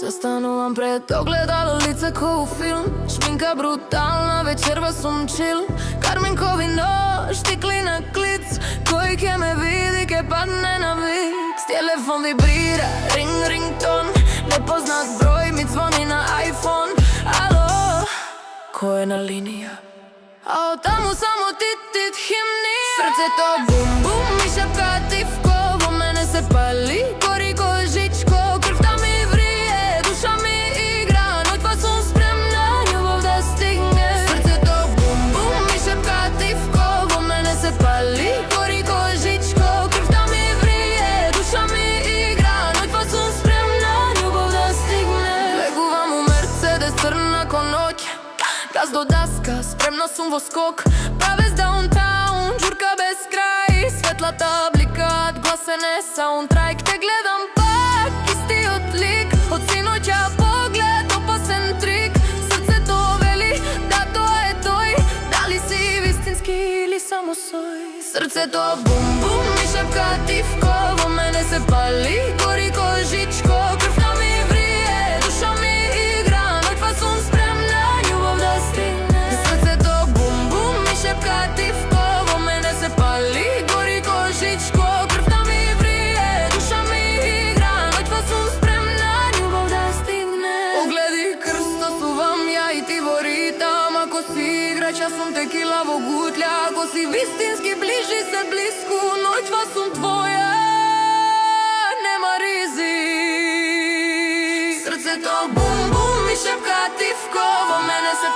Застанувам пред огледало, лице ко у филм. Шминка брутална, вечерва сум чил. Карменко вино, штикли на клиц. Кој ке ме види, ке падне на викс. Телефон вибрира, ринг, рингтон. Непознат број ми звони на iPhone. Ало, кој е на линија? А таму само тит химнија. Срцето бум-бум ми шапка тивко. Во мене се пали, гори ко жичко. Крвта ми врие, душа ми игра. Ноќва сум спремна, љубов да стигне. Срцето бум-бум ми шапка тивко. Во мене се пали, гори ко жичко. Крвта ми врие, душа ми игра. Ноќва сум спремна, љубов да стигне. Влегувам у Мерцедес црна ко ноќ. Газ до даска, спремна сум во скок. Правец даунтаун, џурка без крај. Светлата бликаат, гласен е саундтрак. Те гледам пак, истиот лик. Од синоќа поглед, опасен трик. Срцето вели, да тоа е тој. Дали си вистински или само сој? Срцето бум-бум ми шапка тивко. Во мене се пали, гори ко жичко. Крвта ми врие, душа ми игра. Ноќва сум спремна, љубов да стигне. Срцето бум-бум ми шапка тивко. Во мене се пали, гори ко жичко. Крвта ми врие, душа ми игра. Ноќва сум спремна, љубов да стигне. Погледи крстосувам ја и ти во ритам. Ако си играч, јас сум текила во гутља. Ако си вистински, ближи се блиску. Ноќва сум твоја, нема ризик. Срцето бум-бум ми шапка тивко. Во мене се